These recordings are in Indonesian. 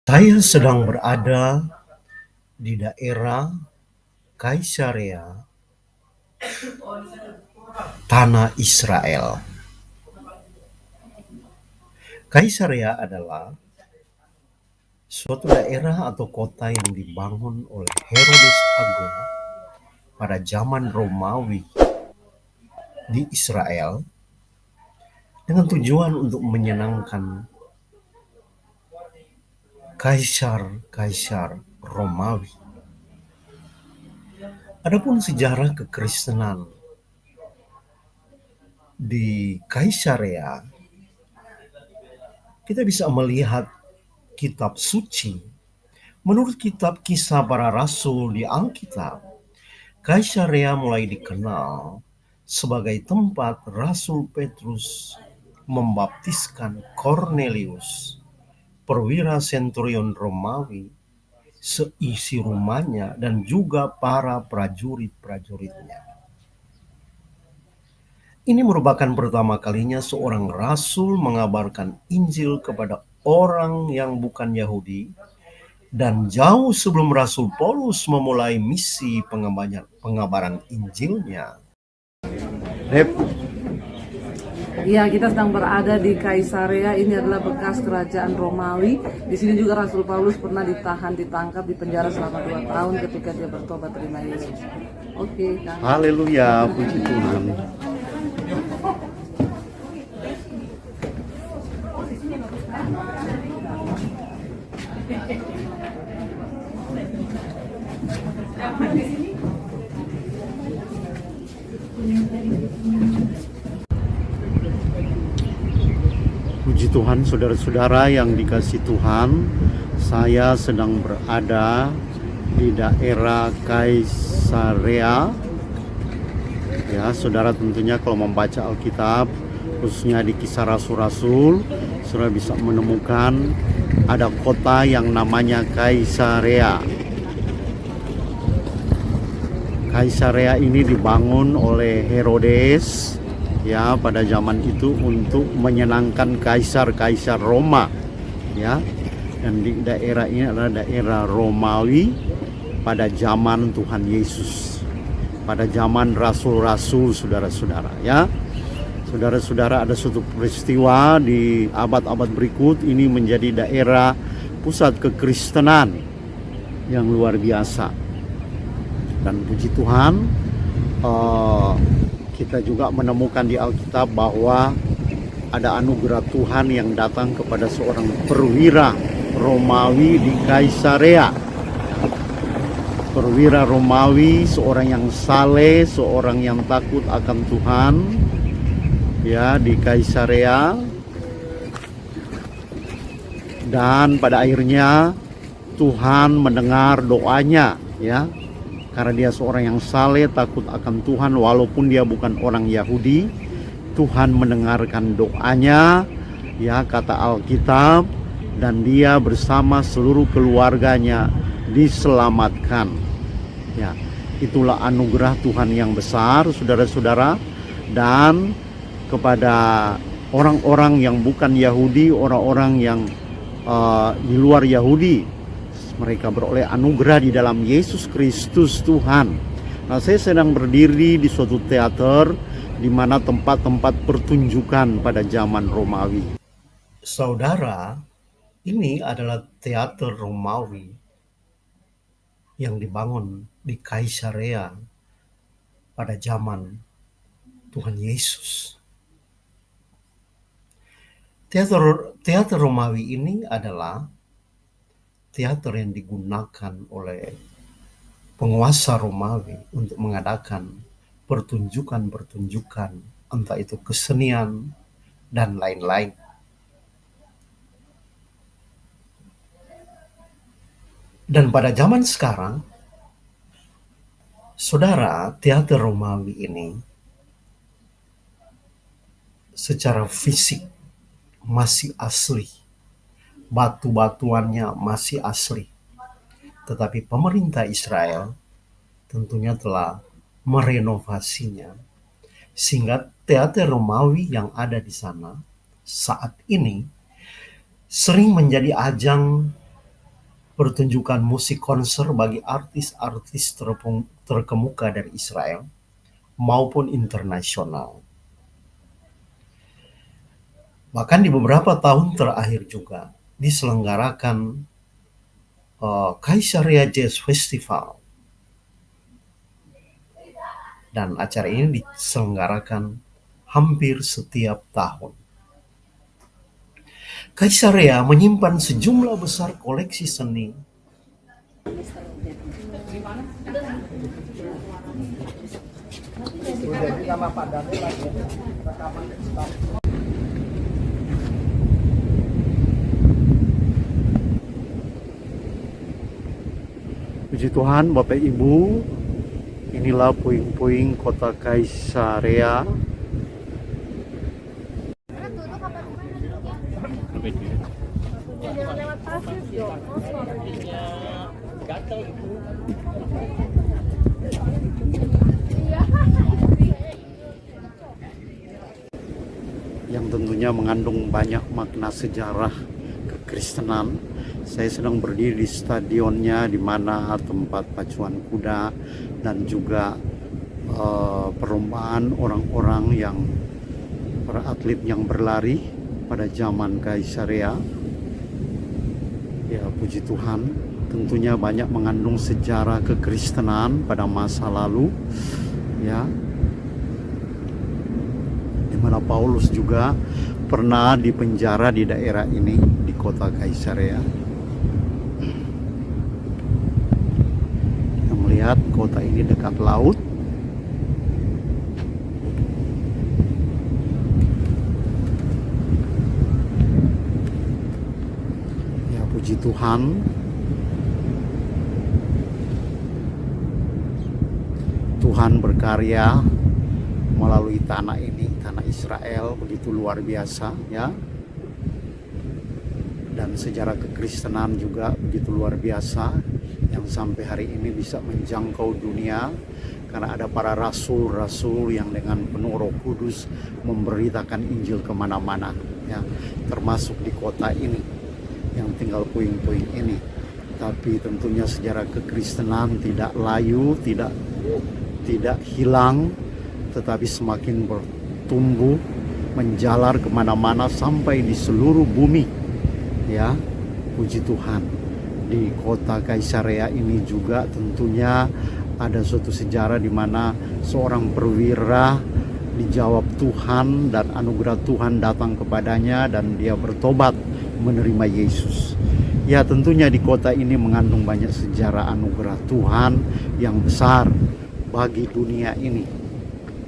Saya sedang berada di daerah Kaisarea, tanah Israel. Kaisarea adalah suatu daerah atau kota yang dibangun oleh Herodes Agung pada zaman Romawi di Israel dengan tujuan untuk menyenangkan kaisar-kaisar Romawi. Adapun sejarah kekristenan di Kaisarea, kita bisa melihat kitab suci. Menurut kitab Kisah Para Rasul di Alkitab, Kaisarea mulai dikenal sebagai tempat Rasul Petrus membaptiskan Cornelius, perwira senturion Romawi, seisi rumahnya dan juga para prajurit-prajuritnya. Ini merupakan pertama kalinya seorang rasul mengabarkan Injil kepada orang yang bukan Yahudi, dan jauh sebelum Rasul Paulus memulai misi pengabaran Injilnya. Rep, Ya, kita sedang berada di Kaisarea. Ini adalah bekas kerajaan Romawi. Di sini juga Rasul Paulus pernah ditangkap, dipenjara selama 2 tahun ketika dia bertobat terima Yesus. Oke, Kang. haleluya, puji Tuhan. Puji Tuhan, saudara-saudara yang dikasih Tuhan, saya sedang berada di daerah Kaisarea. Ya, saudara tentunya kalau membaca Alkitab, khususnya di Kisah Rasul-Rasul, saudara bisa menemukan ada kota yang namanya Kaisarea. Kaisarea ini dibangun oleh Herodes ya pada zaman itu untuk menyenangkan kaisar-kaisar Roma ya. Dan di daerah ini adalah daerah Romawi pada zaman Tuhan Yesus, pada zaman rasul-rasul, saudara-saudara ya. Saudara-saudara, ada suatu peristiwa di abad-abad berikut ini menjadi daerah pusat kekristenan yang luar biasa. Dan puji Tuhan, kita juga menemukan di Alkitab bahwa ada anugerah Tuhan yang datang kepada seorang perwira Romawi di Kaisarea. Perwira Romawi, seorang yang saleh, seorang yang takut akan Tuhan, ya, di Kaisarea. Dan pada akhirnya Tuhan mendengar doanya, ya. Karena dia seorang yang saleh, takut akan Tuhan, walaupun dia bukan orang Yahudi, Tuhan mendengarkan doanya, ya, kata Alkitab, dan dia bersama seluruh keluarganya diselamatkan. Ya, itulah anugerah Tuhan yang besar, saudara-saudara. Dan kepada orang-orang yang bukan Yahudi, orang-orang yang di luar Yahudi, mereka beroleh anugerah di dalam Yesus Kristus Tuhan. Nah, saya sedang berdiri di suatu teater di mana tempat-tempat pertunjukan pada zaman Romawi. Saudara, ini adalah teater Romawi yang dibangun di Kaisarea pada zaman Tuhan Yesus. Teater Romawi ini adalah teater yang digunakan oleh penguasa Romawi untuk mengadakan pertunjukan-pertunjukan, entah itu kesenian dan lain-lain. Dan pada zaman sekarang, saudara, teater Romawi ini secara fisik masih asli, batu-batuannya masih asli. Tetapi pemerintah Israel tentunya telah merenovasinya, sehingga teater Romawi yang ada di sana saat ini sering menjadi ajang pertunjukan musik konser bagi artis-artis terkemuka dari Israel maupun internasional. Bahkan di beberapa tahun terakhir juga diselenggarakan Caesarea Jazz Festival, dan acara ini diselenggarakan hampir setiap tahun. Caesarea menyimpan sejumlah besar koleksi seni Puji Tuhan, Bapak Ibu, inilah puing-puing kota Caesarea. Yang tentunya mengandung banyak makna sejarah kekristenan. Saya sedang berdiri di stadionnya, di mana tempat pacuan kuda dan juga perlombaan orang-orang yang para atlet yang berlari pada zaman Caesarea. Ya, puji Tuhan, tentunya banyak mengandung sejarah kekristenan pada masa lalu, ya, di mana Paulus juga pernah dipenjara di daerah ini, di kota Caesarea. Kita melihat kota ini dekat laut. Ya, puji Tuhan, Tuhan berkarya melalui tanah ini, tanah Israel, begitu luar biasa, ya. Dan sejarah kekristenan juga begitu luar biasa, yang sampai hari ini bisa menjangkau dunia, karena ada para rasul-rasul yang dengan penuh Roh Kudus memberitakan Injil kemana-mana, ya, termasuk di kota ini yang tinggal puing-puing ini. Tapi tentunya sejarah kekristenan tidak layu, tidak hilang, tetapi semakin bertumbuh, menjalar kemana-mana sampai di seluruh bumi, ya. Puji Tuhan, di kota Caesarea ini juga tentunya ada suatu sejarah di mana seorang perwira dijawab Tuhan dan anugerah Tuhan datang kepadanya dan dia bertobat menerima Yesus. Ya, tentunya di kota ini mengandung banyak sejarah anugerah Tuhan yang besar bagi dunia ini.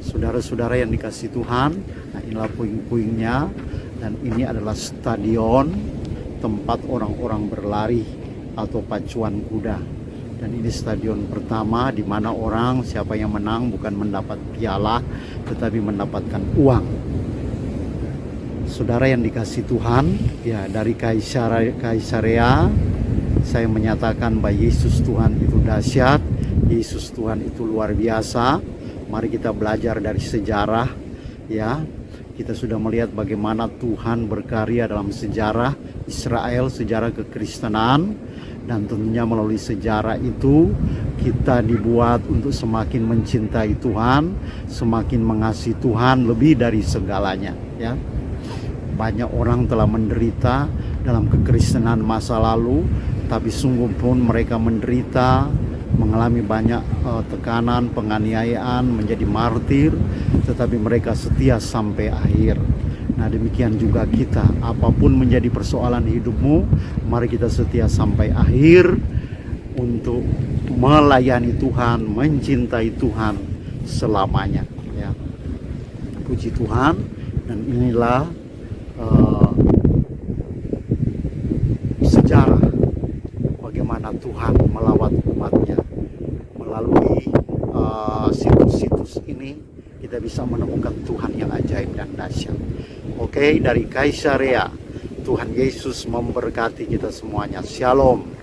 Saudara-saudara yang dikasihi Tuhan, nah inilah puing-puingnya, dan ini adalah stadion tempat orang-orang berlari atau pacuan kuda. Dan ini stadion pertama di mana orang, siapa yang menang bukan mendapat piala, tetapi mendapatkan uang. Saudara yang dikasihi Tuhan, ya, dari Caesarea saya menyatakan bahwa Yesus Tuhan itu dahsyat, Yesus Tuhan itu luar biasa. Mari kita belajar dari sejarah, ya. Kita sudah melihat bagaimana Tuhan berkarya dalam sejarah Israel, sejarah kekristenan, dan tentunya melalui sejarah itu kita dibuat untuk semakin mencintai Tuhan, semakin mengasihi Tuhan lebih dari segalanya, ya. Banyak orang telah menderita dalam kekristenan masa lalu, tapi sungguh pun mereka menderita, mengalami banyak tekanan, penganiayaan, menjadi martir, tetapi mereka setia sampai akhir. Nah, demikian juga kita, apapun menjadi persoalan hidupmu, mari kita setia sampai akhir untuk melayani Tuhan, mencintai Tuhan selamanya, ya. Puji Tuhan. Dan inilah sejarah bagaimana Tuhan melawat umatnya. Melalui situs-situs ini kita bisa menemukan Tuhan yang ajaib dan dahsyat. Oke, dari Caesarea, Tuhan Yesus memberkati kita semuanya. Shalom.